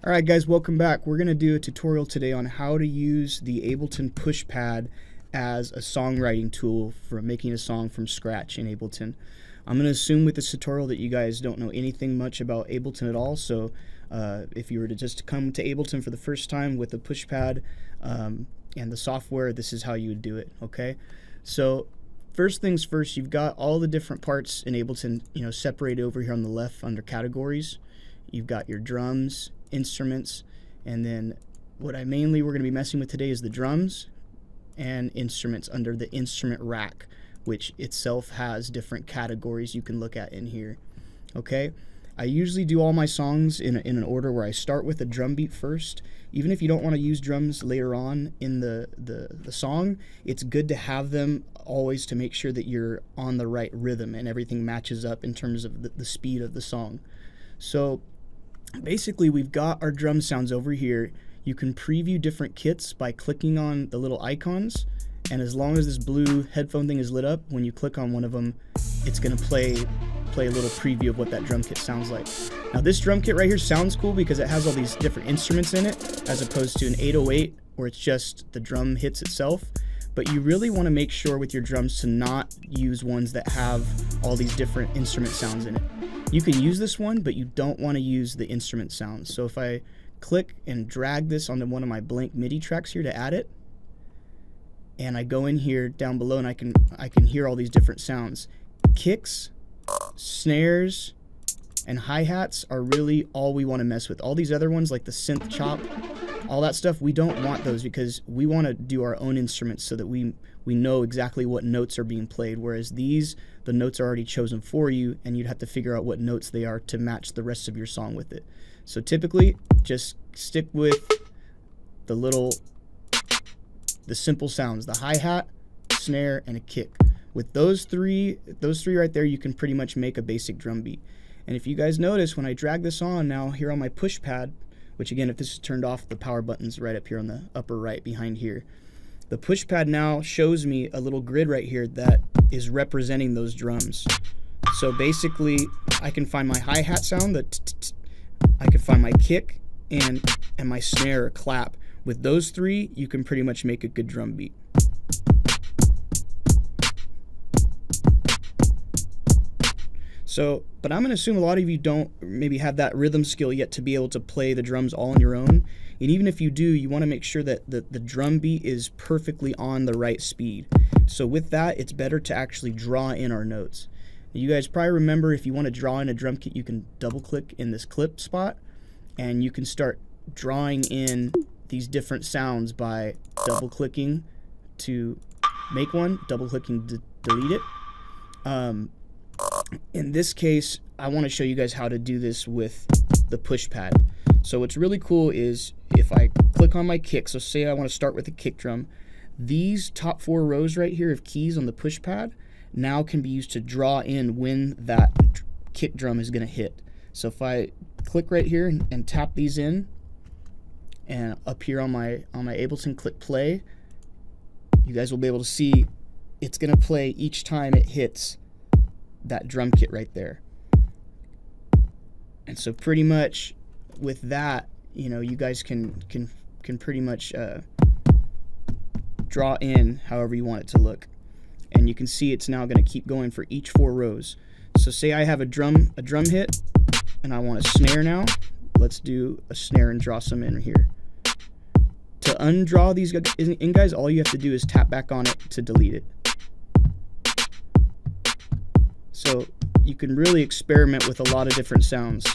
Alright guys, welcome back. We're going to do a tutorial today on how to use the Ableton Push pad as a songwriting tool for making a song from scratch in Ableton. I'm going to assume with this tutorial that you guys don't know anything much about Ableton at all, so if you were to just come to Ableton for the first time with the push pad and the software, this is how you would do it, okay? So first things first, you've got all the different parts in Ableton, separated over here on the left under categories. You've got your drums, instruments, and then what we're going to be messing with today is the drums and instruments under the instrument rack, which itself has different categories you can look at in here. Okay, I usually do all my songs in an order where I start with a drum beat first. Even if you don't want to use drums later on in the song, it's good to have them always to make sure that you're on the right rhythm and everything matches up in terms of the speed of the song. So basically, we've got our drum sounds over here. You can preview different kits by clicking on the little icons, and as long as this blue headphone thing is lit up, when you click on one of them, it's going to play a little preview of what that drum kit sounds like. Now this drum kit right here sounds cool because it has all these different instruments in it, as opposed to an 808 where it's just the drum hits itself. But you really want to make sure with your drums to not use ones that have all these different instrument sounds in it. You can use this one, but you don't want to use the instrument sounds. So if I click and drag this onto one of my blank MIDI tracks here to add it, and I go in here down below and I can hear all these different sounds. Kicks, snares, and hi-hats are really all we want to mess with. All these other ones like the synth chop, all that stuff, we don't want those because we want to do our own instruments so that we know exactly what notes are being played, whereas these, the notes are already chosen for you and you'd have to figure out what notes they are to match the rest of your song with it. So typically just stick with the simple sounds, the hi-hat, snare, and a kick. With those three right there, you can pretty much make a basic drum beat. And if you guys notice, when I drag this on now here on my push pad, which again, if this is turned off, the power button's right up here on the upper right behind here. The push pad now shows me a little grid right here that is representing those drums. So basically, I can find my hi-hat sound, I can find my kick, and my snare or clap. With those three, you can pretty much make a good drum beat. So, but I'm going to assume a lot of you don't maybe have that rhythm skill yet to be able to play the drums all on your own. And even if you do, you want to make sure that the drum beat is perfectly on the right speed. So with that, it's better to actually draw in our notes. You guys probably remember, if you want to draw in a drum kit, you can double click in this clip spot and you can start drawing in these different sounds by double clicking to make one, double clicking to delete it. In this case, I want to show you guys how to do this with the push pad. So what's really cool is if I click on my kick, so say I want to start with a kick drum, these top 4 rows right here of keys on the push pad now can be used to draw in when that kick drum is going to hit. So if I click right here and tap these in, and up here on my Ableton, click play, you guys will be able to see it's going to play each time it hits that drum kit right there. And so pretty much with that, you guys can pretty much draw in however you want it to look. And you can see it's now going to keep going for each 4 rows. So say I have a drum hit and I want a snare now. Let's do a snare and draw some in here. To undraw these in, guys, all you have to do is tap back on it to delete it. So you can really experiment with a lot of different sounds.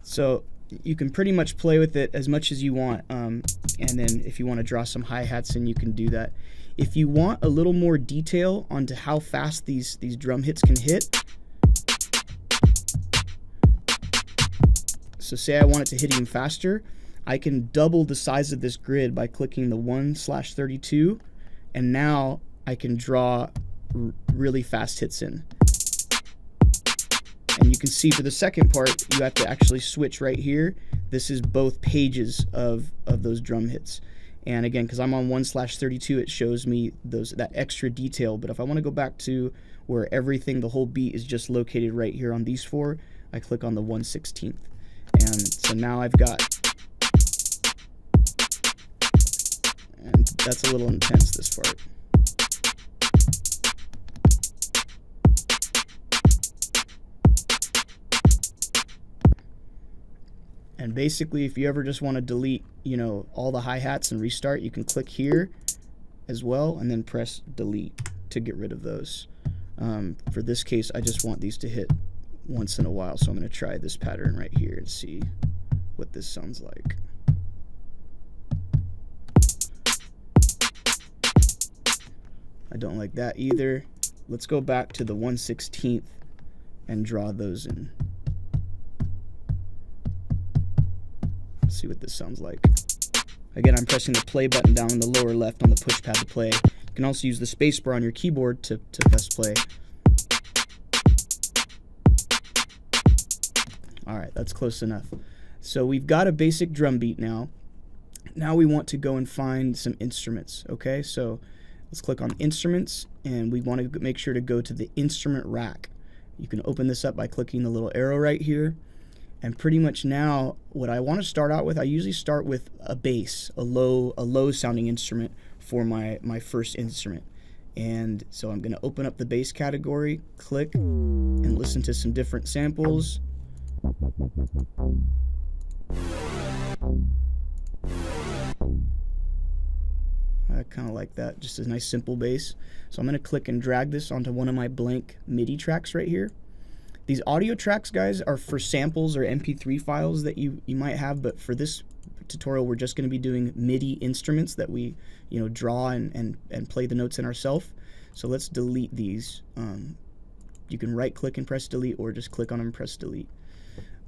So you can pretty much play with it as much as you want, and then if you want to draw some hi-hats in, you can do that. If you want a little more detail onto how fast these drum hits can hit, so say I want it to hit even faster, I can double the size of this grid by clicking the 1/32, and now I can draw really fast hits in. And you can see for the second part, you have to actually switch right here. this is both pages of those drum hits. And again, because I'm on 1/32, it shows me that extra detail. But if I want to go back to where everything, the whole beat is just located right here on these 4, I click on the 1/16. And so now I've got, and that's a little intense, this part. And basically, if you ever just want to delete, all the hi-hats and restart, you can click here as well and then press delete to get rid of those. For this case, I just want these to hit once in a while, so I'm going to try this pattern right here and see what this sounds like. I don't like that either. Let's go back to the 1/16 and draw those in. See what this sounds like. Again, I'm pressing the play button down in the lower left on the push pad to play. You can also use the space bar on your keyboard to press play. Alright, that's close enough. So we've got a basic drum beat now. Now we want to go and find some instruments. Okay, so let's click on instruments, and we want to make sure to go to the instrument rack. You can open this up by clicking the little arrow right here. And pretty much now, what I want to start out with, I usually start with a bass, a low sounding instrument for my first instrument. And so I'm going to open up the bass category, click, and listen to some different samples. I kind of like that, just a nice simple bass. So I'm going to click and drag this onto one of my blank MIDI tracks right here. These audio tracks, guys, are for samples or MP3 files that you might have, but for this tutorial, we're just going to be doing MIDI instruments that we, draw and play the notes in ourselves. So let's delete these. You can right-click and press delete, or just click on them and press delete.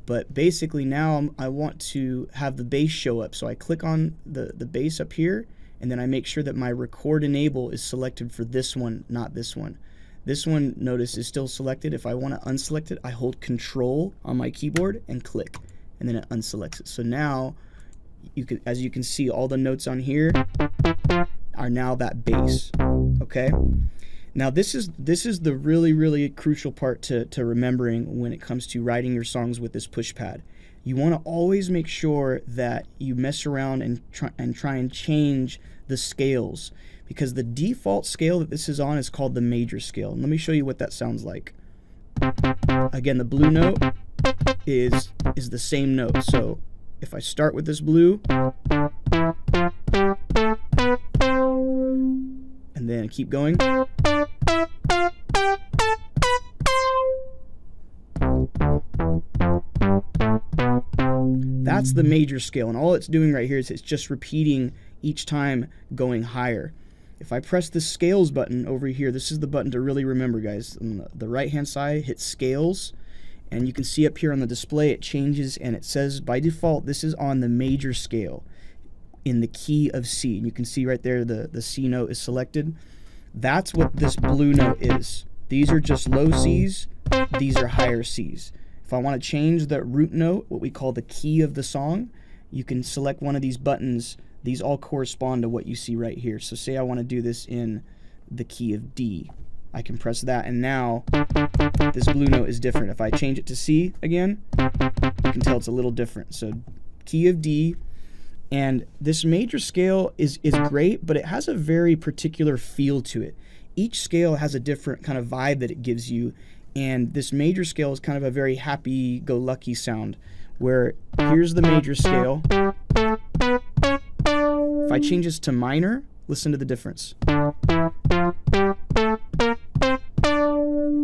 But basically now I want to have the bass show up. So I click on the bass up here, and then I make sure that my record enable is selected for this one, not this one. This one, notice, is still selected. If I want to unselect it, I hold Control on my keyboard and click, and then it unselects it. So now, as you can see, all the notes on here are now that bass. Okay. Now this is the really crucial part to remembering when it comes to writing your songs with this push pad. You want to always make sure that you mess around and try and change the scales, because the default scale that this is on is called the major scale. And let me show you what that sounds like. Again, the blue note is the same note. So if I start with this blue and then keep going, that's the major scale, and all it's doing right here is it's just repeating each time, going higher. If I press the scales button over here, this is the button to really remember, guys. On the right hand side, hit scales, and you can see up here on the display it changes, and it says by default this is on the major scale in the key of C. And you can see right there the C note is selected. That's what this blue note is. These are just low C's, these are higher C's. If I want to change the root note, what we call the key of the song, you can select one of these buttons. These all correspond to what you see right here. So say I want to do this in the key of D. I can press that, and now this blue note is different. If I change it to C again, you can tell it's a little different. So key of D, and this major scale is great, but it has a very particular feel to it. Each scale has a different kind of vibe that it gives you, and this major scale is kind of a very happy-go-lucky sound, where here's the major scale. If I change this to minor, listen to the difference.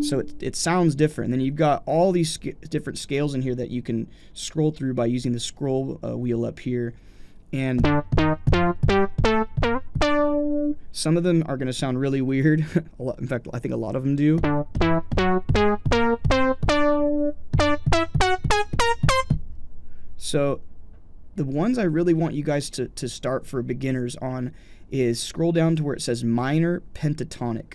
So it sounds different. And then you've got all these different scales in here that you can scroll through by using the scroll wheel up here. And some of them are going to sound really weird. In fact, I think a lot of them do. So the ones I really want you guys to start for beginners on is scroll down to where it says minor pentatonic.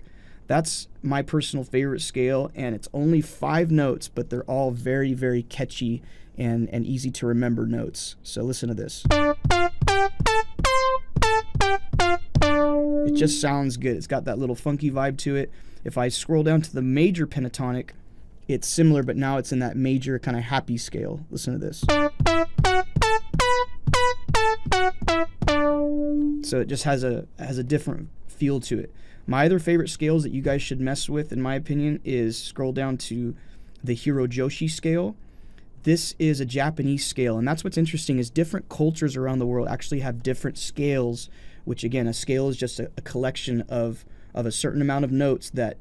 That's my personal favorite scale, and it's only 5 notes, but they're all very, very catchy and easy to remember notes. So listen to this. It just sounds good. It's got that little funky vibe to it. If I scroll down to the major pentatonic, it's similar, but now it's in that major kind of happy scale. Listen to this. So it just has a different feel to it. My other favorite scales that you guys should mess with, in my opinion, is scroll down to the Hirojoshi scale. This is a Japanese scale, and that's what's interesting is different cultures around the world actually have different scales, which again, a scale is just a collection of a certain amount of notes that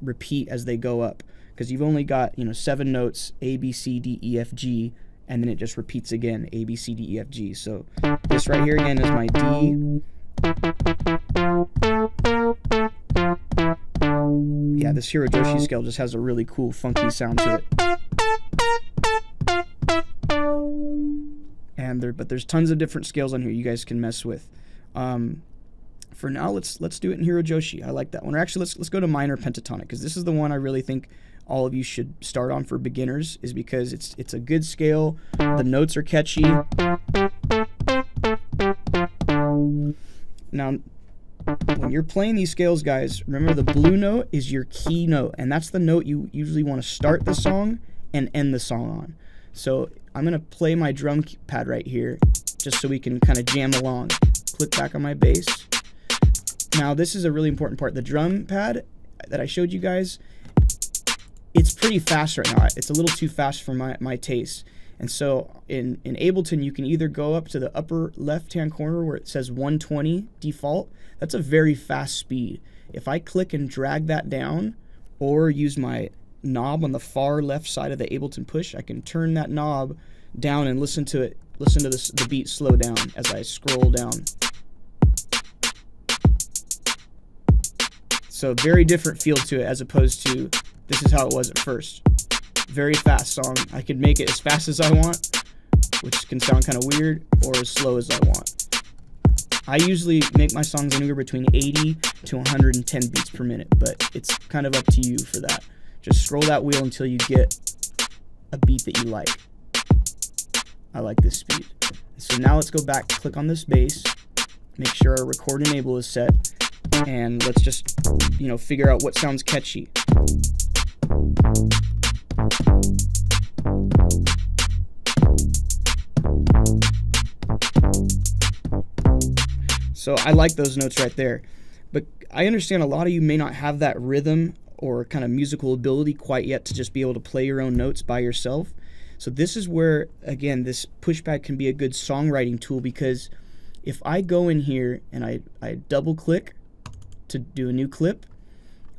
repeat as they go up. Because you've only got 7 notes, A, B, C, D, E, F, G, and then it just repeats again, A, B, C, D, E, F, G. So this right here again is my D. Yeah, this Hirojoshi scale just has a really cool, funky sound to it. But there's tons of different scales on here you guys can mess with. For now, let's do it in Hirojoshi. I like that one. Or actually, let's go to minor pentatonic, because this is the one I really think all of you should start on for beginners, is because it's a good scale. The notes are catchy. Now, when you're playing these scales, guys, remember the blue note is your key note, and that's the note you usually want to start the song and end the song on. So I'm going to play my drum pad right here, just so we can kind of jam along. Click back on my bass. Now, this is a really important part. The drum pad that I showed you guys, it's pretty fast right now. It's a little too fast for my taste. And so in Ableton, you can either go up to the upper left-hand corner where it says 120 default. That's a very fast speed. If I click and drag that down, or use my knob on the far left side of the Ableton Push, I can turn that knob down and listen to the beat slow down as I scroll down. So very different feel to it as opposed to this is how it was at first. Very fast song. I could make it as fast as I want, which can sound kind of weird, or as slow as I want. I usually make my songs anywhere between 80 to 110 beats per minute, but it's kind of up to you for that. Just scroll that wheel until you get a beat that you like. I like this speed. So now let's go back, click on this bass, make sure our record enable is set, and let's just, figure out what sounds catchy. So I like those notes right there, but I understand a lot of you may not have that rhythm or kind of musical ability quite yet to just be able to play your own notes by yourself. So this is where, again, this pushpad can be a good songwriting tool, because if I go in here and I double click to do a new clip,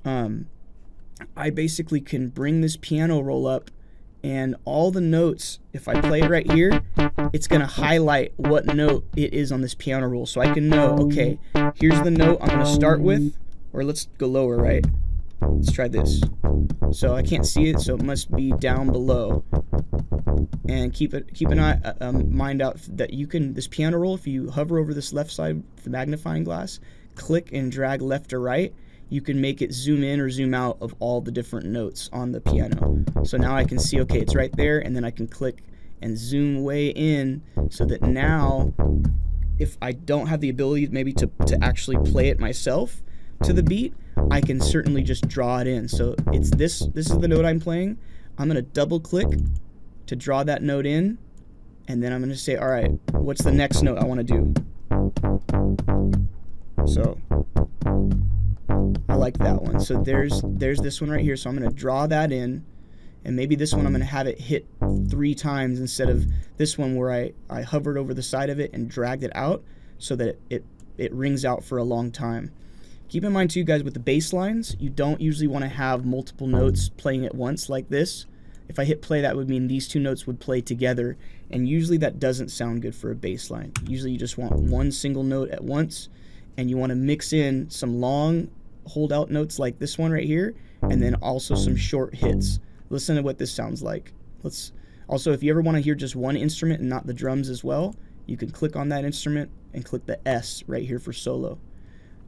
I basically can bring this piano roll up, and all the notes, if I play it right here, it's going to highlight what note it is on this piano roll. So I can know, okay, here's the note I'm going to start with, or let's go lower, right? Let's try this. So I can't see it, so it must be down below. And keep an eye, mind out that you can, this piano roll, if you hover over this left side of the magnifying glass, click and drag left or right, you can make it zoom in or zoom out of all the different notes on the piano. So now I can see, okay, it's right there, and then I can click and zoom way in, so that now if I don't have the ability maybe to actually play it myself to the beat, I can certainly just draw it in. So it's this is the note I'm playing. I'm going to double click to draw that note in, and then I'm going to say, all right, what's the next note I want to do? So I like that one. So there's this one right here. So I'm going to draw that in, and maybe this one I'm going to have it hit 3 times instead of this one where I hovered over the side of it and dragged it out so that it rings out for a long time. Keep in mind too, guys, with the bass lines, you don't usually want to have multiple notes playing at once like this. If I hit play, that would mean these 2 notes would play together, and usually that doesn't sound good for a bass line. Usually you just want one single note at once, and you want to mix in some long hold-out notes like this one right here, and then also some short hits. Listen to what this sounds like. Also, if you ever want to hear just one instrument and not the drums as well, you can click on that instrument and click the S right here for solo.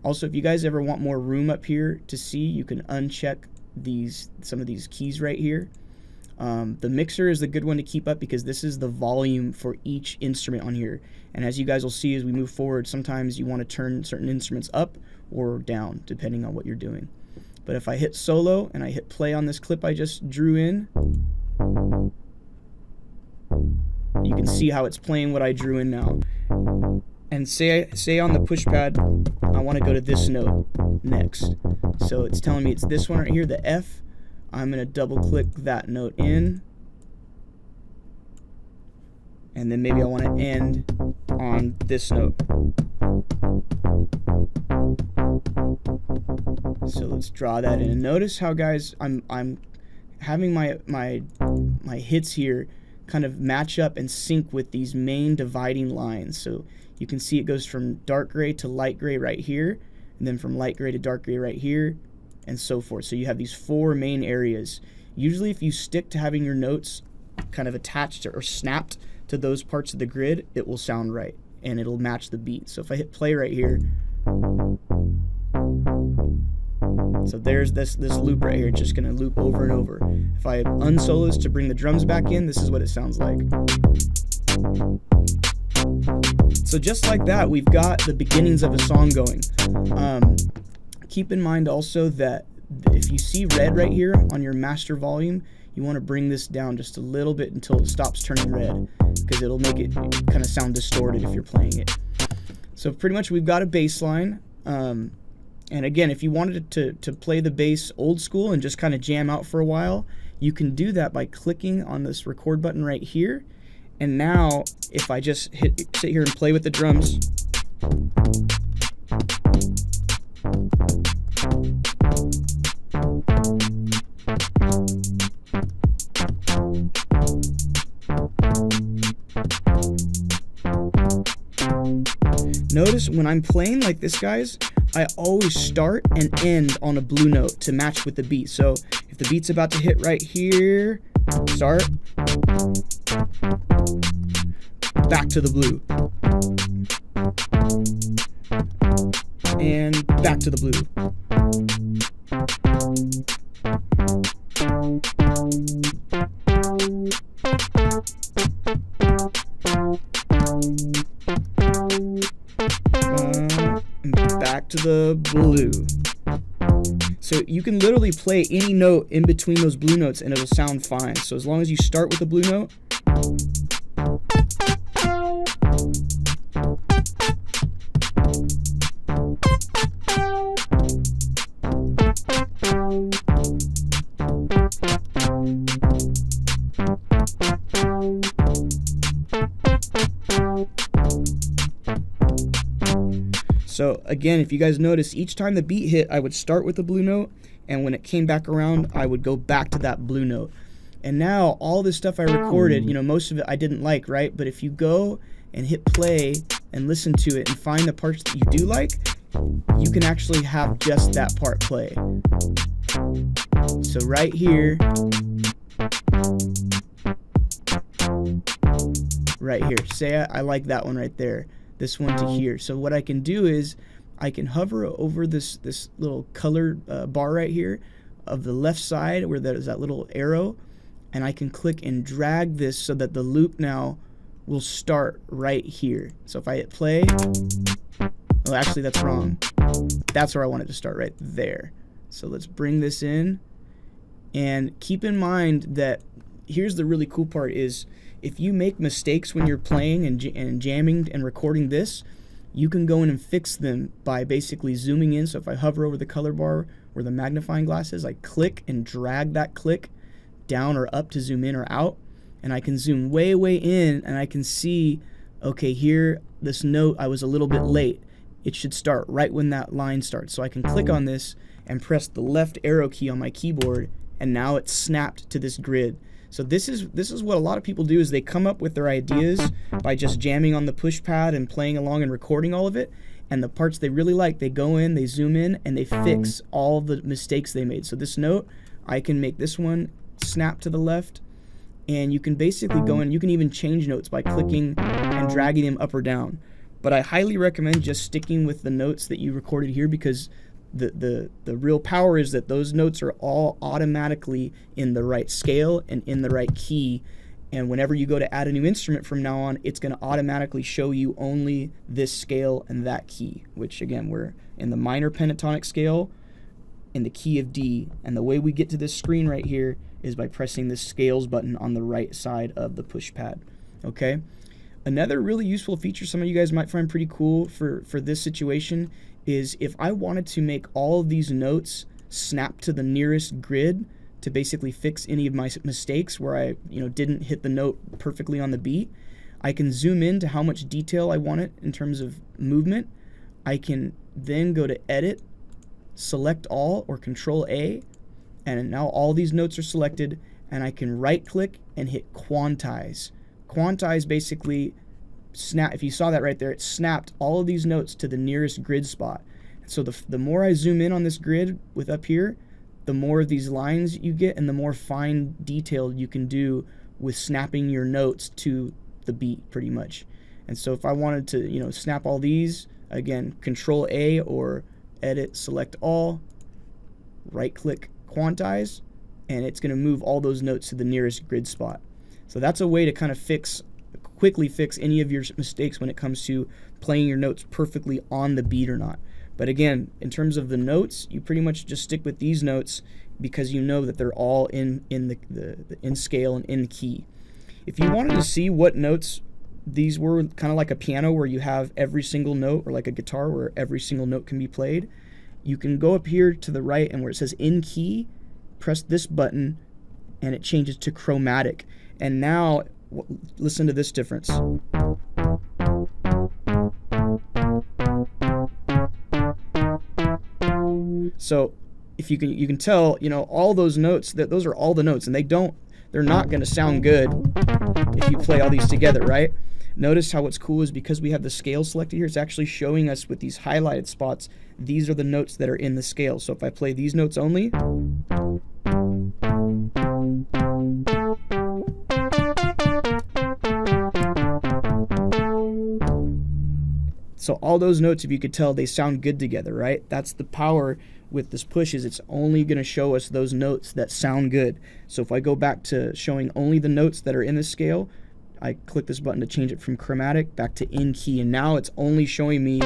Also, if you guys ever want more room up here to see, you can uncheck some of these keys right here. The mixer is the good one to keep up because this is the volume for each instrument on here. And as you guys will see as we move forward, sometimes you want to turn certain instruments up or down depending on what you're doing. But if I hit solo and I hit play on this clip I just drew in, you can see how it's playing what I drew in now. And say on the push pad, I want to go to this note next. So it's telling me it's this one right here, the F. I'm going to double click that note in. And then maybe I want to end on this note. So let's draw that in. And notice how, guys, I'm having my hits here kind of match up and sync with these main dividing lines. So you can see it goes from dark gray to light gray right here, and then from light gray to dark gray right here, and so forth. So you have these 4 main areas. Usually if you stick to having your notes kind of attached or snapped to those parts of the grid, it will sound right and it'll match the beat. So if I hit play right here, so there's this loop right here. It's just going to loop over and over. If I unsolos to bring the drums back in, this is what it sounds like. So just like that, we've got the beginnings of a song going. Keep in mind also that if you see red right here on your master volume, you want to bring this down just a little bit until it stops turning red, because it'll make it kind of sound distorted if you're playing it. So pretty much we've got a bass line. And again, if you wanted to play the bass old school and just kind of jam out for a while, you can do that by clicking on this record button right here. And now, if I just sit here and play with the drums, notice when I'm playing like this, guys, I always start and end on a blue note to match with the beat. So if the beat's about to hit right here, start, back to the blue, and back to the blue. Back to the blue. So you can literally play any note in between those blue notes and it'll sound fine. So as long as you start with a blue note, so again, if you guys notice, each time the beat hit, I would start with the blue note, and when it came back around, I would go back to that blue note. And now, all this stuff I recorded, you know, most of it I didn't like, right? But if you go and hit play and listen to it and find the parts that you do like, you can actually have just that part play. So right here, say I like that one right there. This one to here. So what I can do is I can hover over this little color bar right here of the left side where there's that little arrow, and I can click and drag this so that the loop now will start right here. So if I hit play, oh, actually that's wrong. That's where I want it to start, right there. So let's bring this in, and keep in mind that here's the really cool part is if you make mistakes when you're playing and jamming and recording this, you can go in and fix them by basically zooming in. So if I hover over the color bar where the magnifying glass is, I click and drag that click down or up to zoom in or out, and I can zoom way in, and I can see, okay, here, this note, I was a little bit late. It should start right when that line starts. So I can click on this and press the left arrow key on my keyboard, and now it's snapped to this grid. So this is what a lot of people do, is they come up with their ideas by just jamming on the push pad and playing along and recording all of it. And the parts they really like, they go in, they zoom in, and they fix all the mistakes they made. So this note, I can make this one snap to the left, and you can basically go in, you can even change notes by clicking and dragging them up or down. But I highly recommend just sticking with the notes that you recorded here, because the real power is that those notes are all automatically in the right scale and in the right key. And whenever you go to add a new instrument from now on, it's going to automatically show you only this scale and that key, which again, we're in the minor pentatonic scale in the key of D. And the way we get to this screen right here is by pressing the scales button on the right side of the push pad. Okay? Another really useful feature some of you guys might find pretty cool for this situation is if I wanted to make all of these notes snap to the nearest grid to basically fix any of my mistakes where I didn't hit the note perfectly on the beat, I can zoom in to how much detail I want it in terms of movement. I can then go to Edit, Select All, or Control A, and now all these notes are selected, and I can right click and hit Quantize. Quantize basically snap, if you saw that right there, it snapped all of these notes to the nearest grid spot. So the more I zoom in on this grid with up here, the more of these lines you get and the more fine detail you can do with snapping your notes to the beat pretty much. And so if I wanted to snap all these, again, Control A or Edit, Select All, right click, Quantize, and it's going to move all those notes to the nearest grid spot. So that's a way to kind of quickly fix any of your mistakes when it comes to playing your notes perfectly on the beat or not. But again, in terms of the notes, you pretty much just stick with these notes because you know that they're all in scale and in key. If you wanted to see what notes these were, kind of like a piano where you have every single note, or like a guitar where every single note can be played, you can go up here to the right and where it says in key, press this button and it changes to chromatic. And now listen to this difference. So if you can tell, all those notes, that those are all the notes, and they're not going to sound good if you play all these together, right? Notice how what's cool is because we have the scale selected here, it's actually showing us with these highlighted spots, these are the notes that are in the scale. So if I play these notes only, so all those notes, if you could tell, they sound good together, right? That's the power with this push, is it's only going to show us those notes that sound good. So if I go back to showing only the notes that are in the scale, I click this button to change it from chromatic back to in key, and now it's only showing me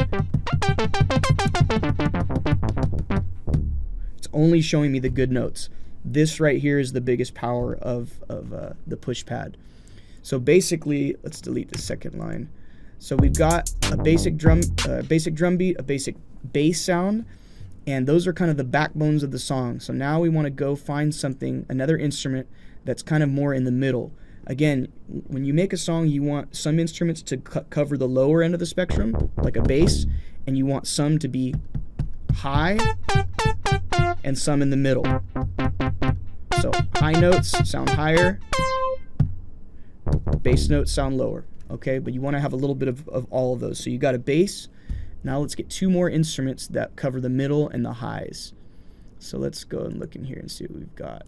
the good notes. This right here is the biggest power of the push pad. So basically, let's delete the second line. So we've got a basic drum beat, a basic bass sound, and those are kind of the backbones of the song. So now we want to go find another instrument that's kind of more in the middle. Again, when you make a song, you want some instruments to cover the lower end of the spectrum, like a bass, and you want some to be high and some in the middle. So high notes sound higher, bass notes sound lower. Okay, but you want to have a little bit of all of those. So you got a bass. Now let's get two more instruments that cover the middle and the highs. So let's go and look in here and see what we've got.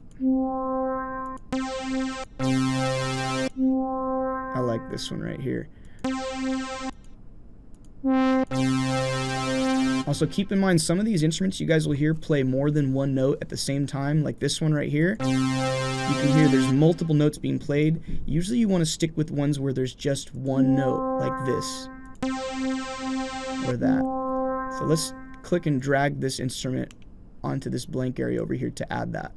I like this one right here. Also, keep in mind, some of these instruments you guys will hear play more than one note at the same time, like this one right here. You can hear there's multiple notes being played. Usually you want to stick with ones where there's just one note, like this or that. So let's click and drag this instrument onto this blank area over here to add that.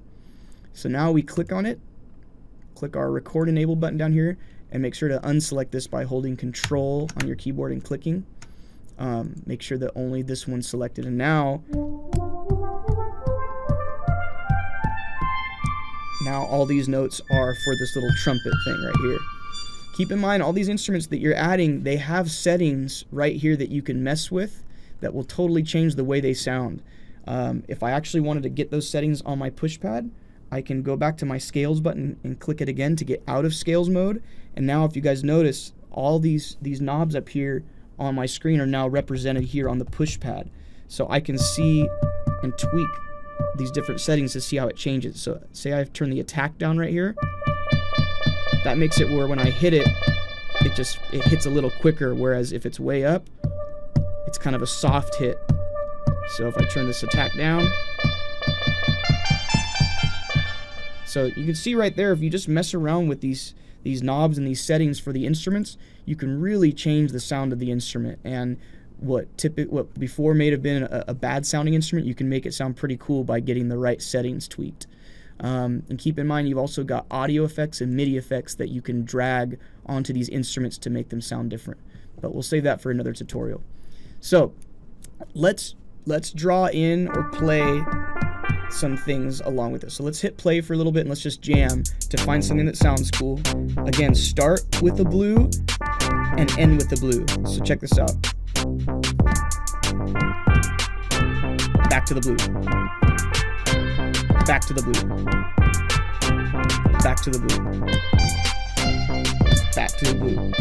So now we click on it, click our record enable button down here, and make sure to unselect this by holding Control on your keyboard and clicking. Make sure that only this one's selected. And now all these notes are for this little trumpet thing right here. Keep in mind, all these instruments that you're adding, they have settings right here that you can mess with that will totally change the way they sound. If I actually wanted to get those settings on my push pad, I can go back to my scales button and click it again to get out of scales mode. And now if you guys notice, all these knobs up here on my screen are now represented here on the push pad. So I can see and tweak these different settings to see how it changes. So say I've turned the attack down right here. That makes it where when I hit it, it hits a little quicker, whereas if it's way up, it's kind of a soft hit. So if I turn this attack down, so you can see right there, if you just mess around with these knobs and these settings for the instruments, you can really change the sound of the instrument. And what before may have been a bad sounding instrument, you can make it sound pretty cool by getting the right settings tweaked. And keep in mind, you've also got audio effects and MIDI effects that you can drag onto these instruments to make them sound different. But we'll save that for another tutorial. So let's draw in or play some things along with this. So let's hit play for a little bit and let's just jam to find something that sounds cool. Again, start with the blue and end with the blue. So check this out. Back to the blue. Back to the blue. Back to the blue. Back to the blue.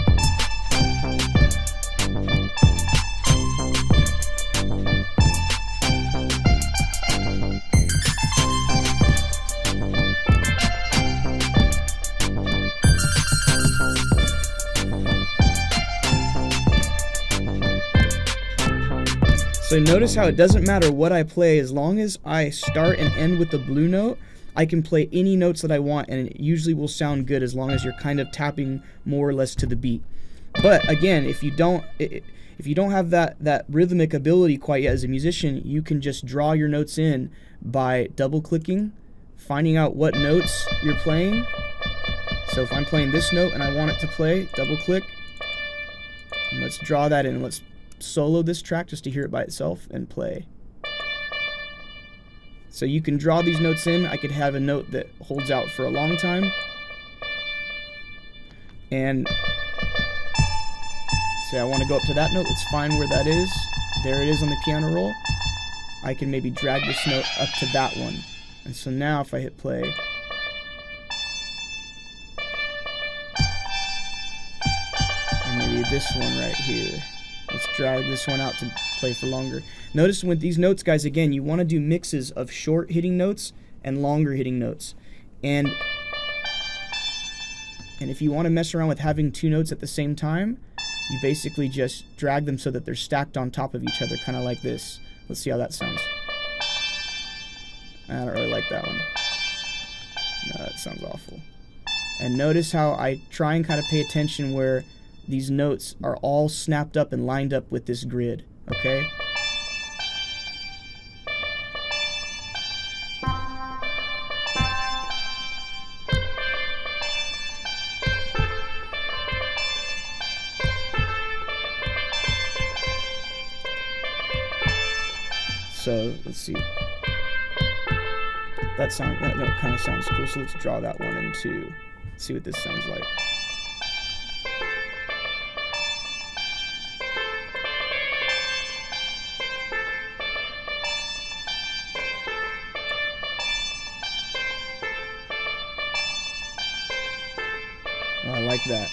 So notice how it doesn't matter what I play, as long as I start and end with the blue note, I can play any notes that I want, and it usually will sound good as long as you're kind of tapping more or less to the beat. But again, if you don't have that rhythmic ability quite yet as a musician, you can just draw your notes in by double clicking, finding out what notes you're playing. So if I'm playing this note and I want it to play, double click, and let's draw that in. Let's solo this track just to hear it by itself and play. So you can draw these notes in. I could have a note that holds out for a long time, and say I want to go up to that note. Let's find where that is. There it is on the piano roll. I can maybe drag this note up to that one, and so now if I hit play, and maybe this one right here, let's drag this one out to play for longer. Notice with these notes, guys, again, you want to do mixes of short hitting notes and longer hitting notes. And if you want to mess around with having two notes at the same time, you basically just drag them so that they're stacked on top of each other, kind of like this. Let's see how that sounds. I don't really like that one. No, that sounds awful. And notice how I try and kind of pay attention where these notes are all snapped up and lined up with this grid, okay? So let's see. That note kind of sounds cool. So let's draw that one in too. See what this sounds like. Oh, I like that.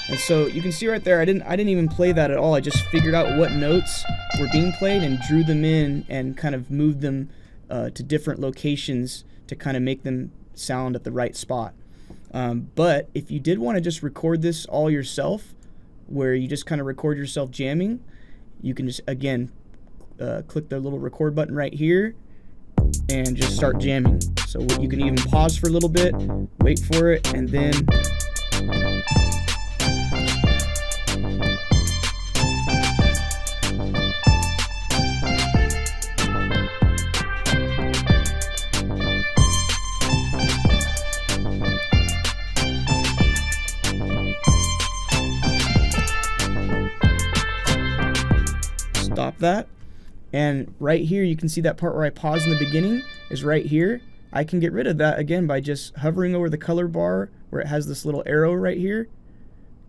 And so you can see right there, I didn't even play that at all. I just figured out what notes were being played and drew them in and kind of moved them to different locations to kind of make them sound at the right spot. But if you did want to just record this all yourself, where you just kind of record yourself jamming, you can just, again, click the little record button right here and just start jamming. So you can even pause for a little bit, wait for it, and then stop that. And right here you can see that part where I paused in the beginning is right here. I can get rid of that again by just hovering over the color bar where it has this little arrow right here.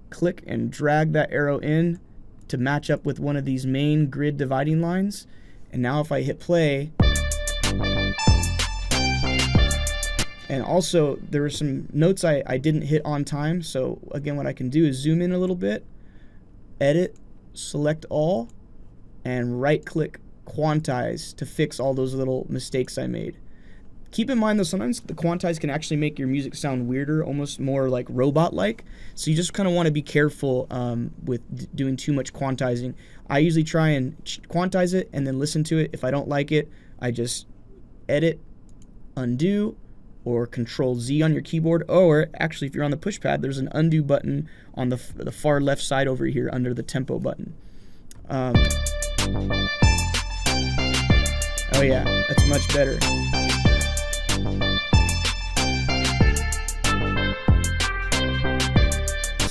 Click and drag that arrow in to match up with one of these main grid dividing lines. And now if I hit play, and also there were some notes I didn't hit on time, so again what I can do is zoom in a little bit, edit, select all, and right click quantize to fix all those little mistakes I made. Keep in mind though, sometimes the quantize can actually make your music sound weirder, almost more like robot-like. So you just kind of want to be careful with doing too much quantizing. I usually try and quantize it and then listen to it. If I don't like it, I just edit, undo, or Control Z on your keyboard. Or actually, if you're on the push pad, there's an undo button on the far left side over here under the tempo button. Oh yeah, that's much better.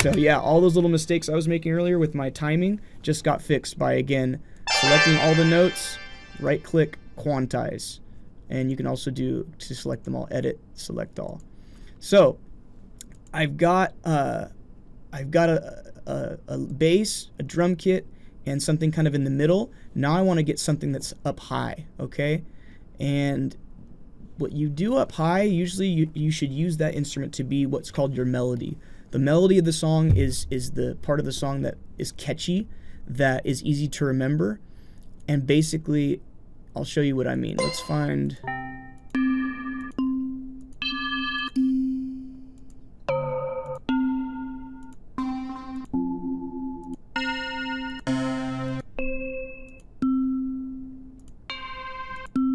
So yeah, all those little mistakes I was making earlier with my timing just got fixed by, again, selecting all the notes, right click, quantize. And you can also do, to select them all, edit, select all. So I've got a bass, a drum kit, and something kind of in the middle. Now I want to get something that's up high, okay? And what you do up high, usually you should use that instrument to be what's called your melody. The melody of the song is the part of the song that is catchy, that is easy to remember, and basically, I'll show you what I mean. Let's find... I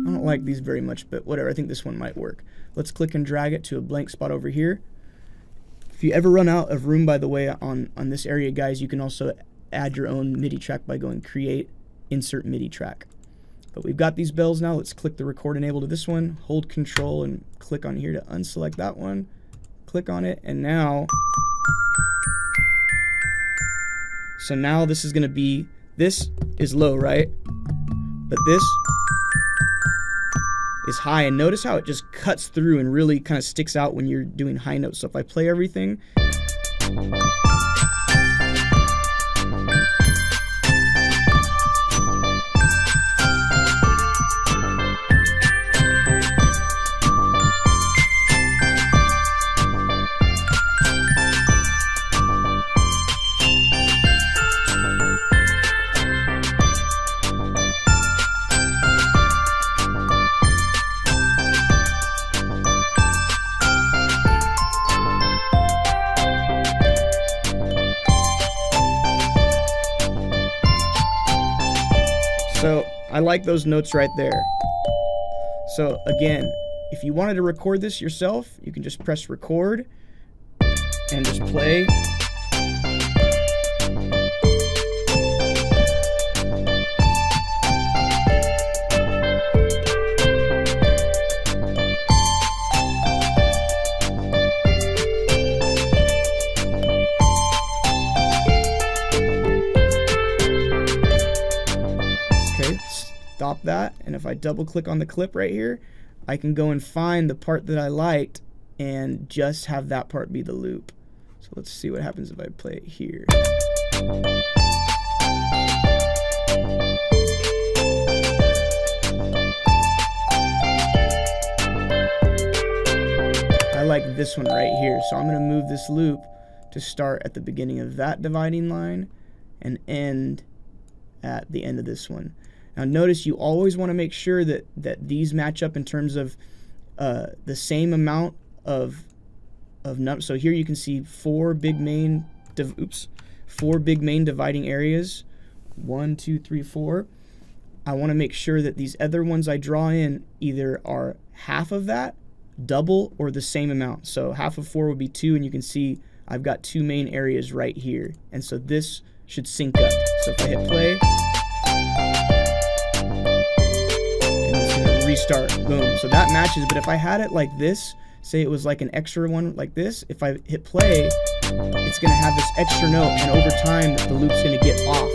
don't like these very much, but whatever, I think this one might work. Let's click and drag it to a blank spot over here. If you ever run out of room, by the way, on this area, guys, you can also add your own MIDI track by going Create, Insert MIDI Track. But we've got these bells now. Let's click the record enable to this one, hold Control and click on here to unselect that one, click on it, and now, so now this is going to be, this is low, right? But this is high, and notice how it just cuts through and really kind of sticks out when you're doing high notes. So if I play everything, so I like those notes right there. So again, if you wanted to record this yourself, you can just press record and just play. Stop that, and if I double click on the clip right here, I can go and find the part that I liked and just have that part be the loop. So let's see what happens if I play it here. I like this one right here, so I'm going to move this loop to start at the beginning of that dividing line and end at the end of this one. Now notice you always want to make sure that these match up in terms of the same amount of numbers. So here you can see four big main dividing areas. 1, 2, 3, 4. I want to make sure that these other ones I draw in either are half of that, double, or the same amount. So half of 4 would be 2, and you can see I've got 2 main areas right here. And so this should sync up. So if I hit play, restart, boom. So that matches, but if I had it like this, say it was like an extra one like this, if I hit play, it's going to have this extra note, and over time the loop's going to get off.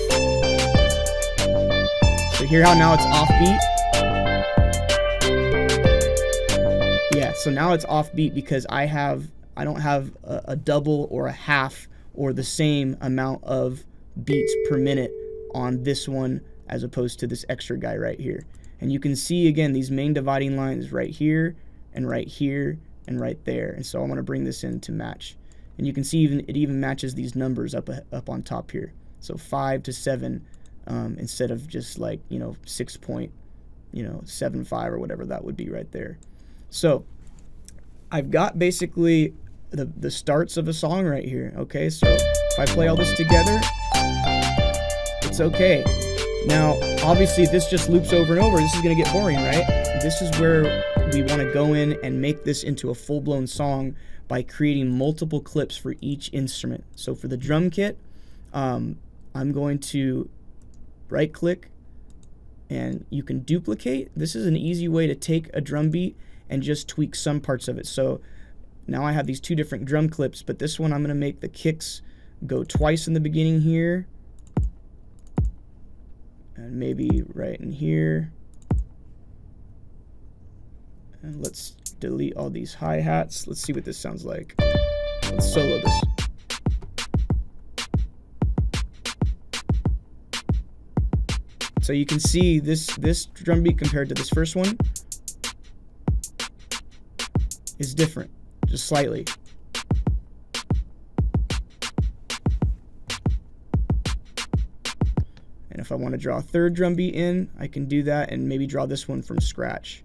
So hear how now it's offbeat? Yeah, so now it's offbeat because I don't have a double or a half or the same amount of beats per minute on this one as opposed to this extra guy right here. And you can see, again, these main dividing lines right here and right here and right there. And so I want to bring this in to match. And you can see it even matches these numbers up on top here. So 5 to 7 instead of just like, 6.75 or whatever that would be right there. So I've got basically the starts of a song right here. Okay, so if I play all this together, it's okay. Now, obviously, if this just loops over and over, this is going to get boring, right? This is where we want to go in and make this into a full-blown song by creating multiple clips for each instrument. So for the drum kit, I'm going to right-click, and you can duplicate. This is an easy way to take a drum beat and just tweak some parts of it. So now I have these two different drum clips, but this one I'm going to make the kicks go twice in the beginning here, and maybe right in here. And let's delete all these hi-hats. Let's see what this sounds like. Let's solo this. So you can see this drum beat compared to this first one is different, just slightly. And if I want to draw a third drum beat in, I can do that and maybe draw this one from scratch.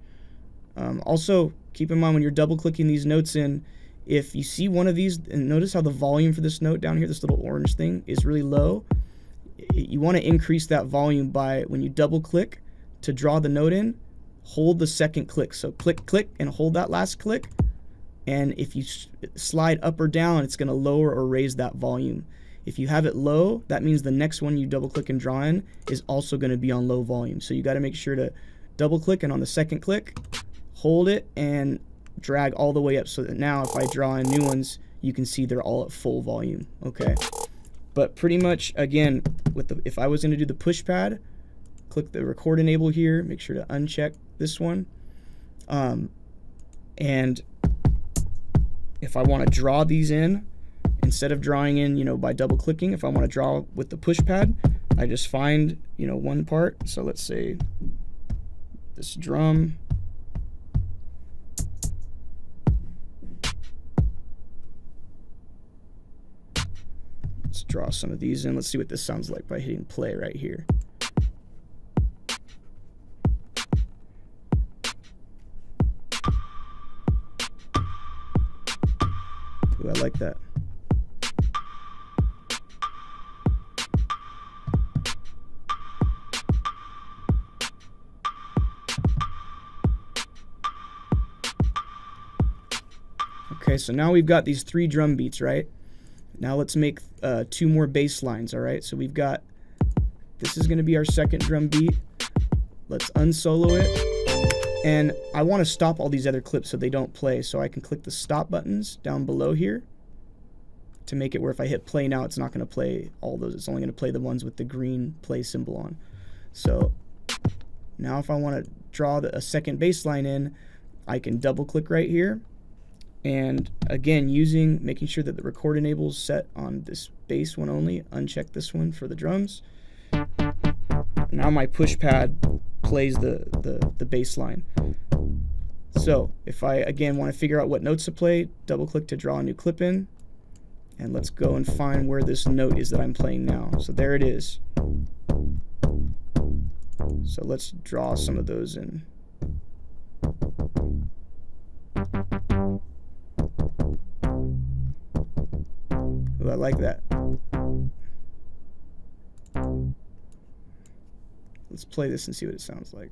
Also, keep in mind when you're double clicking these notes in, if you see one of these, and notice how the volume for this note down here, this little orange thing, is really low. You want to increase that volume by, when you double click to draw the note in, hold the second click. So click, click, and hold that last click. And if you slide up or down, it's going to lower or raise that volume. If you have it low, that means the next one you double click and draw in is also going to be on low volume. So you got to make sure to double click, and on the second click, hold it and drag all the way up, so that now if I draw in new ones, you can see they're all at full volume. Okay, but pretty much again, with if I was going to do the push pad, click the record enable here, make sure to uncheck this one, and if I want to draw these in, instead of drawing in, you know, by double clicking, if I want to draw with the push pad, I just find, you know, one part. So let's say this drum. Let's draw some of these in. Let's see what this sounds like by hitting play right here. Ooh, I like that. Okay, so now we've got these 3 drum beats, right? Now let's make 2 more bass lines, all right? So we've got, this is going to be our second drum beat. Let's unsolo it. And I want to stop all these other clips so they don't play. So I can click the stop buttons down below here to make it where if I hit play now, it's not going to play all those. It's only going to play the ones with the green play symbol on. So now if I want to draw a second bass line in, I can double click right here. And again, making sure that the record enable is set on this bass one only, uncheck this one for the drums. Now my push pad plays the bass line. So if I again want to figure out what notes to play, double click to draw a new clip in, and let's go and find where this note is that I'm playing now. So there it is. So let's draw some of those in. Ooh, I like that. Let's play this and see what it sounds like.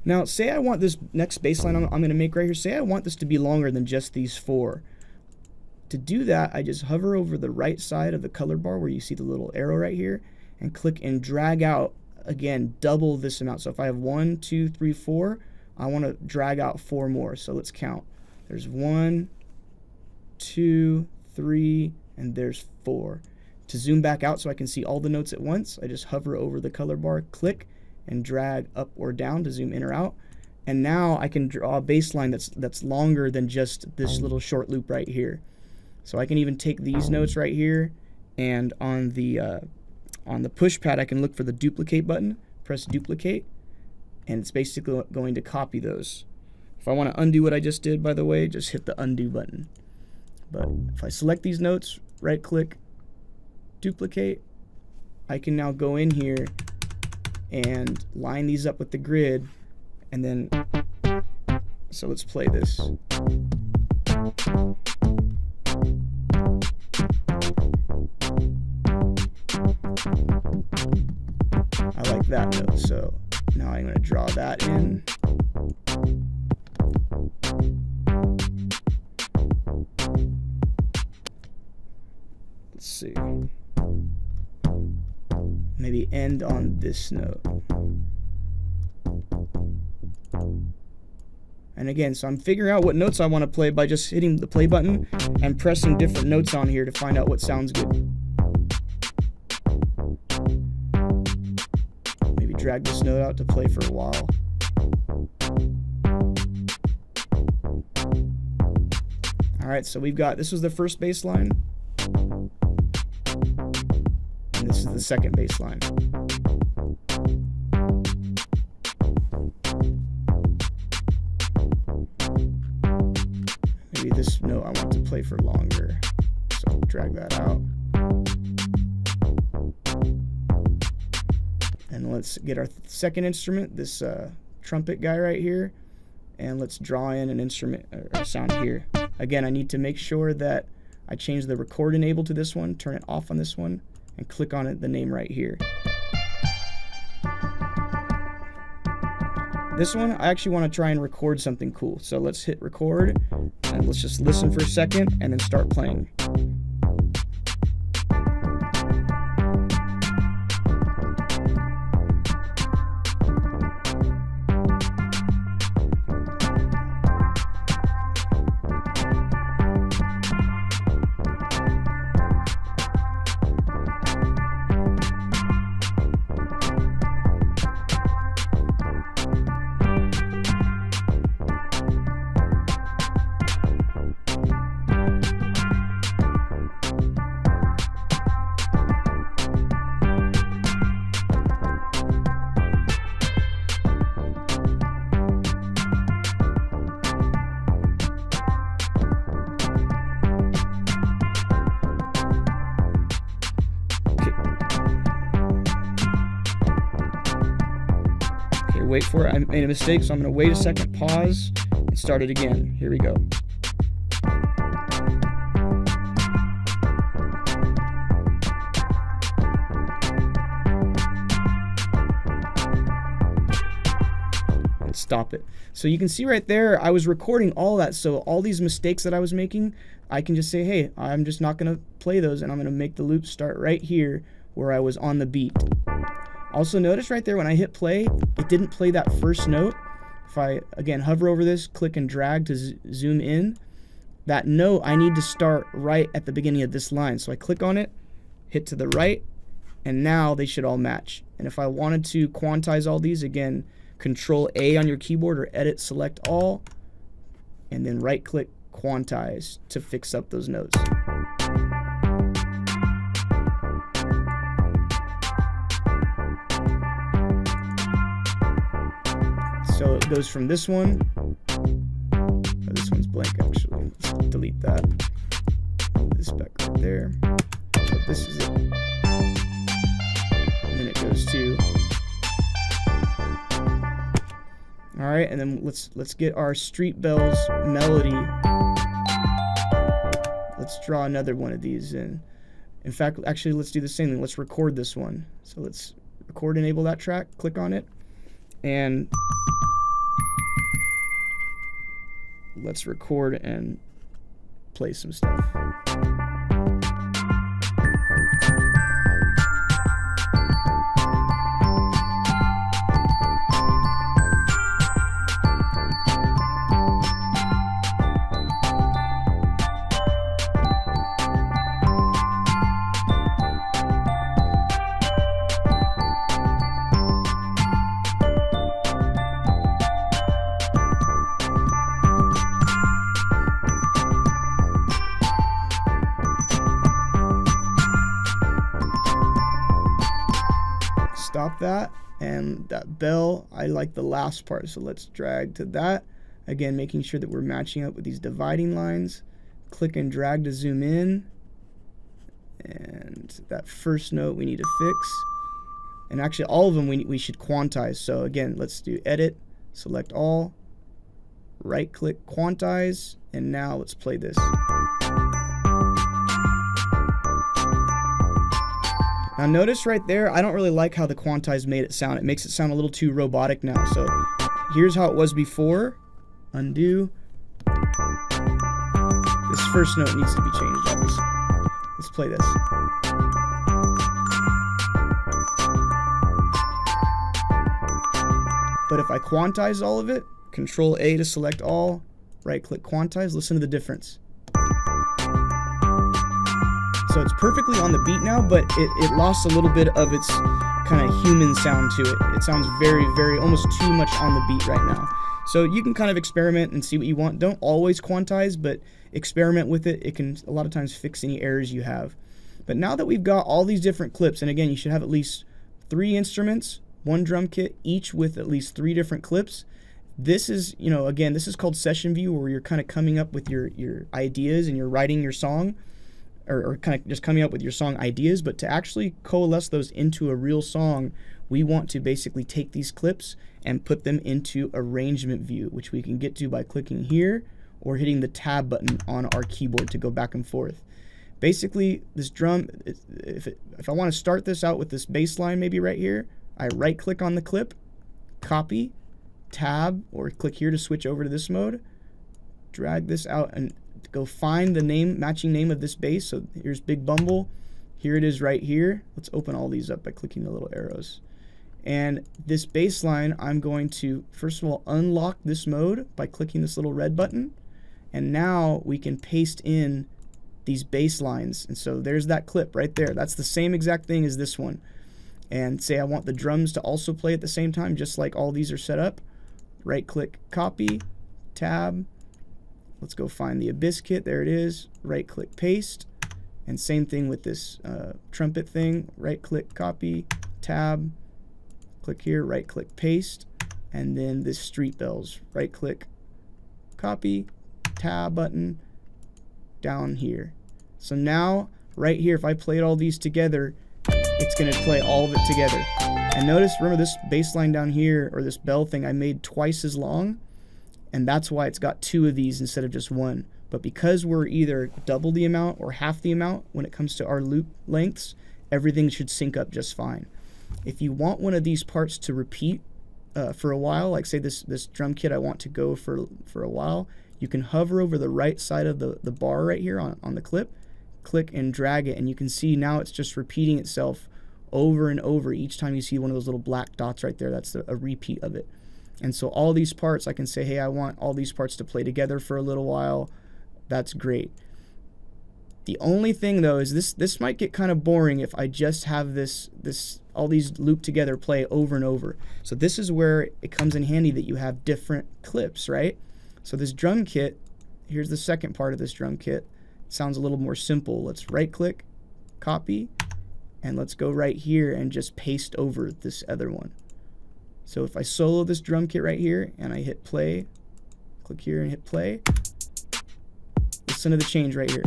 Now, say I want this next bass line I'm going to make right here, say I want this to be longer than just these 4. To do that, I just hover over the right side of the color bar where you see the little arrow right here, and click and drag out, again, double this amount. So if I have 1, 2, 3, 4, I want to drag out 4 more. So let's count. There's 1, 2, 3, and there's 4. To zoom back out so I can see all the notes at once, I just hover over the color bar, click, and drag up or down to zoom in or out. And now I can draw a bass line that's longer than just this little short loop right here. So I can even take these notes right here, and on the push pad I can look for the duplicate button, press duplicate, and it's basically going to copy those. If I want to undo what I just did, by the way, just hit the undo button. But if I select these notes, right click, duplicate, I can now go in here and line these up with the grid, and then, so let's play this. I like that note, so now I'm going to draw that in. Let's see. Maybe end on this note. And again, so I'm figuring out what notes I want to play by just hitting the play button and pressing different notes on here to find out what sounds good. Maybe drag this note out to play for a while. Alright, so we've got, this was the first bass line, and this is the second bass line. Maybe this note I want to play for longer, so drag that out. And let's get our second instrument, this trumpet guy right here, and let's draw in an instrument or a sound here. Again, I need to make sure that I change the record enable to this one, turn it off on this one, and click on it, the name right here. This one, I actually want to try and record something cool. So let's hit record, and let's just listen for a second, and then start playing. Wait for it. I made a mistake, so I'm going to wait a second, pause, and start it again. Here we go. And stop it. So you can see right there, I was recording all that, so all these mistakes that I was making, I can just say, hey, I'm just not going to play those, and I'm going to make the loop start right here where I was on the beat. Also notice right there when I hit play, it didn't play that first note. If I, again, hover over this, click and drag to zoom in, that note I need to start right at the beginning of this line. So I click on it, hit to the right, and now they should all match. And if I wanted to quantize all these, again, Control A on your keyboard or Edit, select all, and then right click quantize to fix up those notes. So it goes from this one, oh, this one's blank actually, let's delete that, move this back right there, so this is it, and then it goes to, alright, and then let's get our Street Bells melody, let's draw another one of these in fact, actually let's do the same thing, let's record this one, so let's record, enable that track, click on it, and let's record and play some stuff. Stop that, And that bell, I like the last part, so let's drag to that. Again, making sure that we're matching up with these dividing lines. Click and drag to zoom in. And that first note we need to fix. And actually all of them we should quantize. So again, let's do edit, select all, right click, quantize, and now let's play this. Now notice right there, I don't really like how the quantize made it sound. It makes it sound a little too robotic now. So here's how it was before. Undo. This first note needs to be changed, obviously. Let's play this. But if I quantize all of it, Control A to select all, right click quantize, listen to the difference. So it's perfectly on the beat now, but it lost a little bit of its kind of human sound to it. It sounds very, very, almost too much on the beat right now. So you can kind of experiment and see what you want. Don't always quantize, but experiment with it. It can a lot of times fix any errors you have. But now that we've got all these different clips, and again, you should have at least 3 instruments, 1 drum kit, each with at least 3 different clips. This is, you know, again, this is called session view, where you're kind of coming up with your ideas and you're writing your song, or kind of just coming up with your song ideas. But to actually coalesce those into a real song, we want to basically take these clips and put them into arrangement view, which we can get to by clicking here or hitting the tab button on our keyboard to go back and forth. Basically, this drum, if I want to start this out with this bass line maybe right here, I right click on the clip, copy, tab, or click here to switch over to this mode, drag this out and go find the matching name of this bass. So here's Big Bumble, here it is right here. Let's open all these up by clicking the little arrows. And this bass line, I'm going to first of all unlock this mode by clicking this little red button, and now we can paste in these bass lines. And so there's that clip right there. That's the same exact thing as this one. And say I want the drums to also play at the same time, just like all these are set up. Right click, copy, tab. Let's go find the Abyss kit. There it is. Right click, paste. And same thing with this trumpet thing. Right click, copy, tab. Click here, right click, paste. And then this street bells. Right click, copy, tab button, down here. So now, right here, if I played all these together, it's going to play all of it together. And notice, remember this bass line down here, or this bell thing, I made twice as long, and that's why it's got 2 of these instead of just 1. But because we're either double the amount or half the amount when it comes to our loop lengths, everything should sync up just fine. If you want one of these parts to repeat for a while, like say this drum kit I want to go for a while, you can hover over the right side of the bar right here on the clip, click and drag it, and you can see now it's just repeating itself over and over. Each time you see one of those little black dots right there, that's a repeat of it. And so all these parts, I can say, hey, I want all these parts to play together for a little while. That's great. The only thing though is this might get kind of boring if I just have all these loop together play over and over. So this is where it comes in handy that you have different clips, right? So this drum kit, here's the second part of this drum kit. It sounds a little more simple. Let's right click, copy, and let's go right here and just paste over this other one. So if I solo this drum kit right here and I hit play, click here and hit play, listen to the change right here.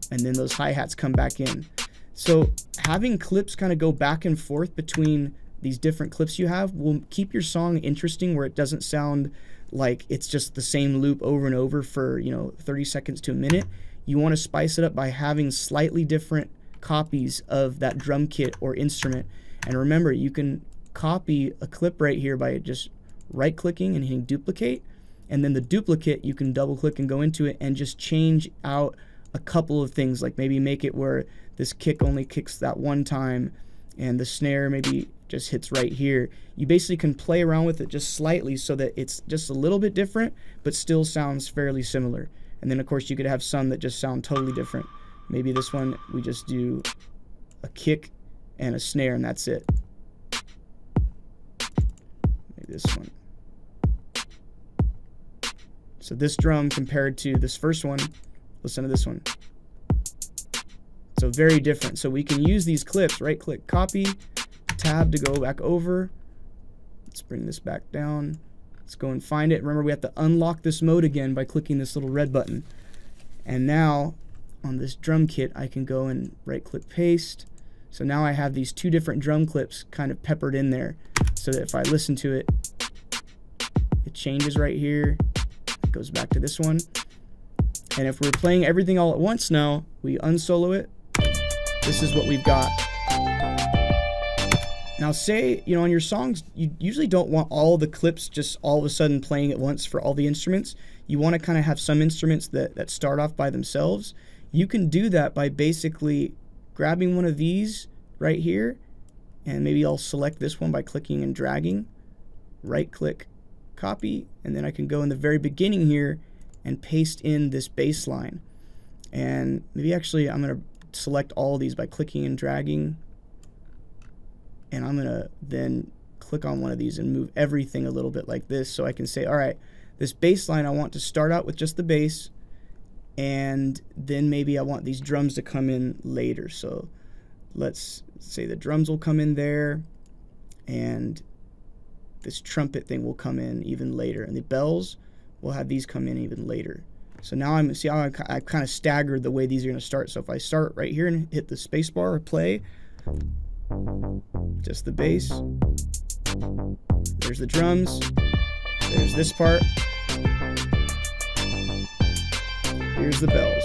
And then those hi-hats come back in. So having clips kind of go back and forth between these different clips you have will keep your song interesting, where it doesn't sound like it's just the same loop over and over for 30 seconds to a minute. You want to spice it up by having slightly different copies of that drum kit or instrument. And remember, you can copy a clip right here by just right clicking and hitting duplicate, and then the duplicate you can double click and go into it and just change out a couple of things, like maybe make it where this kick only kicks that one time and the snare maybe just hits right here. You basically can play around with it just slightly so that it's just a little bit different but still sounds fairly similar. And then of course you could have some that just sound totally different. Maybe this one we just do a kick and a snare and that's it. Maybe this one. So this drum compared to this first one, listen to this one. So very different. So we can use these clips, right click, copy, tab to go back over. Let's bring this back down. Let's go and find it. Remember, we have to unlock this mode again by clicking this little red button. And now on this drum kit, I can go and right click paste. So now I have these two different drum clips kind of peppered in there, so that if I listen to it, it changes right here. It goes back to this one. And if we're playing everything all at once now, we unsolo it. This is what we've got. Now say, you know, on your songs, you usually don't want all the clips just all of a sudden playing at once for all the instruments. You want to kind of have some instruments that start off by themselves. You can do that by basically grabbing one of these right here, and maybe I'll select this one by clicking and dragging, right click, copy, and then I can go in the very beginning here and paste in this bass line. And maybe actually I'm going to select all of these by clicking and dragging, and I'm going to then click on one of these and move everything a little bit like this, so I can say, all right, this bass line I want to start out with just the bass, and then maybe I want these drums to come in later. So let's say the drums will come in there, and this trumpet thing will come in even later, and the bells will have these come in even later. So now I'm see how I kind of staggered the way these are going to start. So if I start right here and hit the space bar or play, just the bass, there's the drums, there's this part, here's the bells.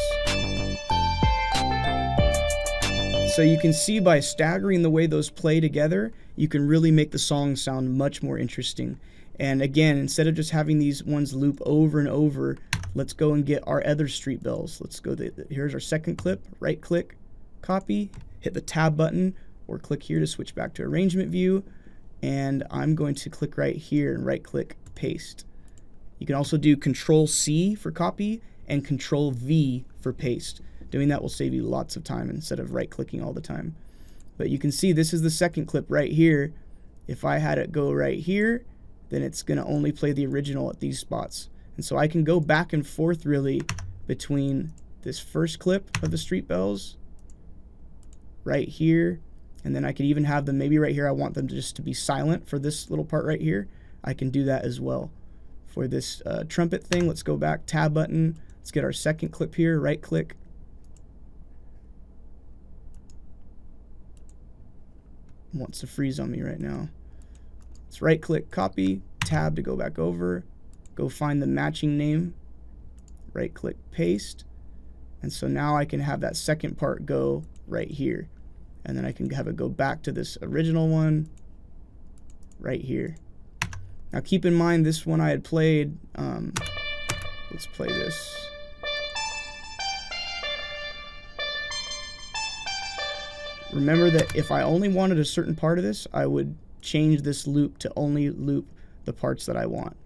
So you can see by staggering the way those play together, you can really make the song sound much more interesting. And again, instead of just having these ones loop over and over, let's go and get our other street bells. Let's go, here's our second clip, right click, copy, hit the tab button, or click here to switch back to arrangement view, and I'm going to click right here and right click paste. You can also do Control C for copy and Control V for paste. Doing that will save you lots of time instead of right clicking all the time. But you can see this is the second clip right here. If I had it go right here, then it's going to only play the original at these spots. And so I can go back and forth really between this first clip of the street bells right here, and then I could even have them maybe right here. I want them just to be silent for this little part right here. I can do that as well. For this trumpet thing, let's go back, tab button, let's get our second clip here, right click, wants to freeze on me right now. Let's right click, copy, tab to go back over, go find the matching name, right click, paste, and so now I can have that second part go right here, and then I can have it go back to this original one right here. Now keep in mind this one I had played, let's play this. Remember that if I only wanted a certain part of this, I would change this loop to only loop the parts that I want.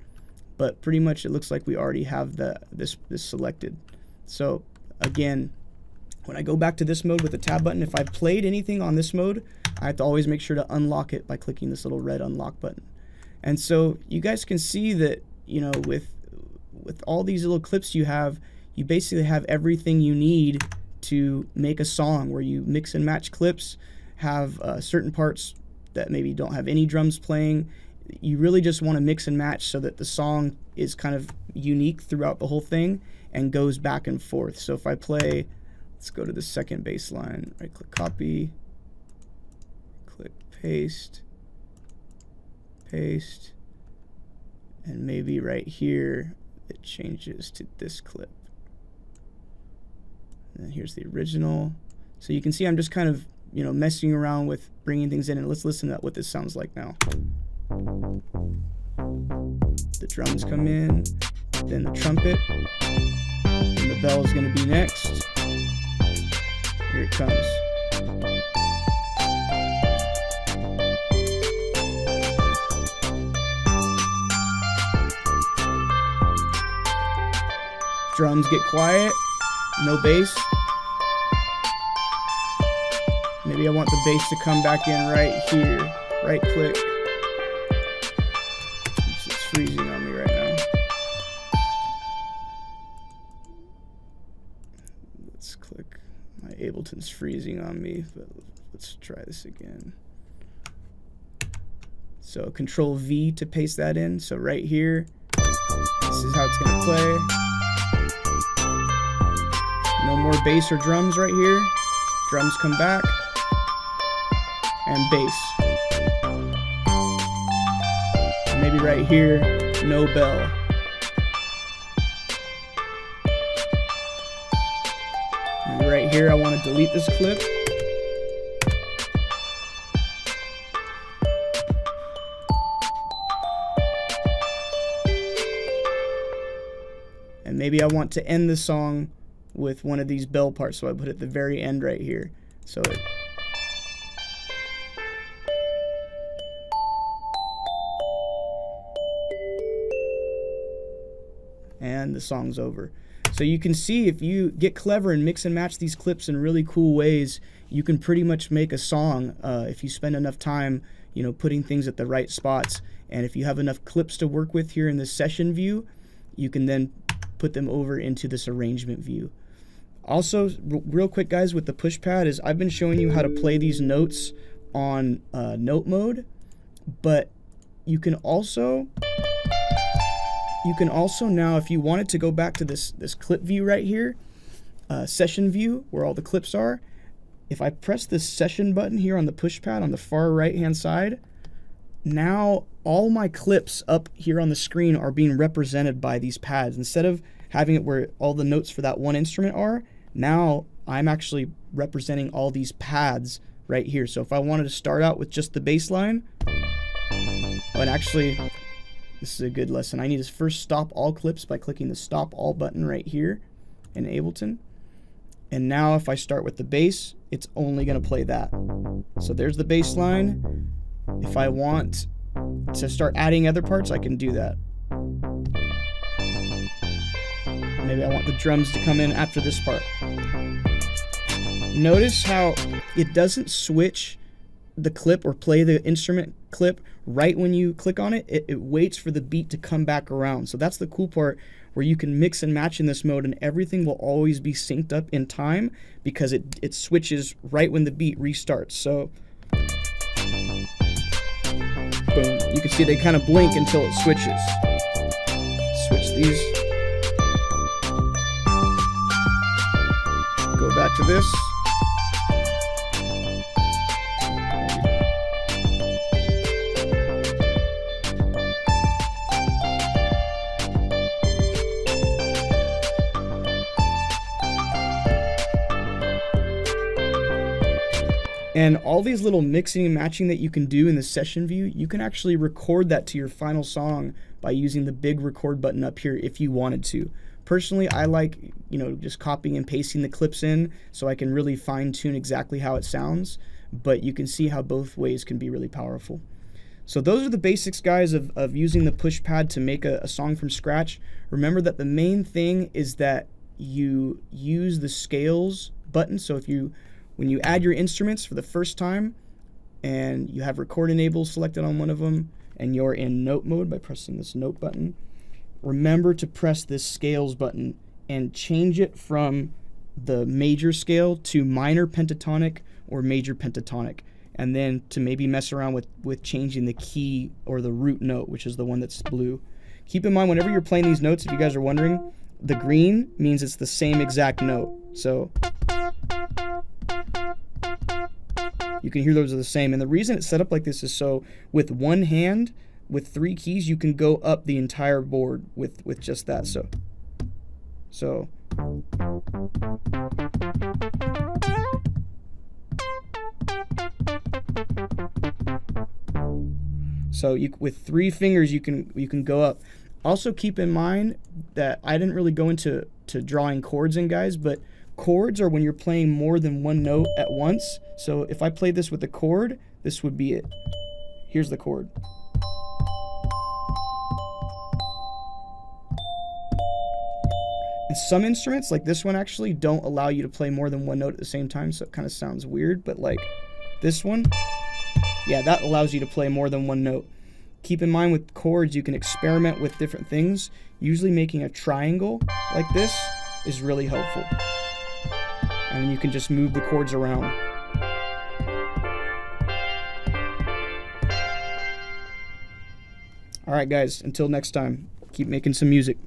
But pretty much it looks like we already have this selected. So again, when I go back to this mode with the tab button, if I've played anything on this mode, I have to always make sure to unlock it by clicking this little red unlock button. And so you guys can see that, you know, with all these little clips you basically have everything you need to make a song, where you mix and match clips, have certain parts that maybe don't have any drums playing. You really just want to mix and match so that the song is kind of unique throughout the whole thing and goes back and forth. So if I play, let's go to the second bass line, right click, copy, click paste, paste, and maybe right here it changes to this clip. And then here's the original. So you can see I'm just kind of, you know, messing around with bringing things in, and let's listen to what this sounds like now. The drums come in, then the trumpet, and the bell is going to be next. Here it comes. Drums get quiet, no bass. Maybe I want the bass to come back in right here. Right click. Oops, it's freezing on me right now. Let's click. My Ableton's freezing on me, but let's try this again. So Control V to paste that in. So right here, this is how it's going to play. No more bass or drums right here. Drums come back. And bass. And maybe right here, no bell. And right here, I want to delete this clip. And maybe I want to end the song with one of these bell parts, so I put it at the very end right here. So it and the song's over. So you can see, if you get clever and mix and match these clips in really cool ways, you can pretty much make a song if you spend enough time, you know, putting things at the right spots. And if you have enough clips to work with here in the session view, you can then put them over into this arrangement view. Also, real quick guys, with the push pad, is I've been showing you how to play these notes on note mode, but you can also now, if you wanted to go back to this clip view right here, session view, where all the clips are, if I press this session button here on the push pad on the far right hand side, now all my clips up here on the screen are being represented by these pads. Instead of having it where all the notes for that one instrument are, now I'm actually representing all these pads right here. So if I wanted to start out with just the bass line, and actually, this is a good lesson. I need to first stop all clips by clicking the stop all button right here in Ableton. And now if I start with the bass, it's only going to play that. So there's the bass line. If I want to start adding other parts, I can do that. Maybe I want the drums to come in after this part. Notice how it doesn't switch the clip or play the instrument clip right when you click on it. It waits for the beat to come back around. So that's the cool part, where you can mix and match in this mode and everything will always be synced up in time, because it switches right when the beat restarts. So boom, you can see they kind of blink until it switches. Switch these. Go back to this. And all these little mixing and matching that you can do in the session view, you can actually record that to your final song by using the big record button up here if you wanted to. Personally, I like, you know, just copying and pasting the clips in so I can really fine tune exactly how it sounds, but you can see how both ways can be really powerful. So those are the basics, guys, of using the push pad to make a song from scratch. Remember that the main thing is that you use the scales button. So when you add your instruments for the first time and you have record enable selected on one of them and you're in note mode by pressing this note button, remember to press this scales button and change it from the major scale to minor pentatonic or major pentatonic, and then to maybe mess around with changing the key or the root note, which is the one that's blue. Keep in mind, whenever you're playing these notes, if you guys are wondering, the green means it's the same exact note. So you can hear those are the same. And the reason it's set up like this is so with one hand, with 3 keys, you can go up the entire board with just that. So with 3 fingers you can go up. Also keep in mind that I didn't really go into drawing chords in, guys, but chords are when you're playing more than one note at once. So if I play this with a chord, this would be it. Here's the chord. And some instruments, like this one, actually don't allow you to play more than one note at the same time, so it kind of sounds weird, but like this one, yeah, that allows you to play more than one note. Keep in mind, with chords, you can experiment with different things. Usually making a triangle like this is really helpful. And you can just move the chords around. All right, guys, until next time, keep making some music.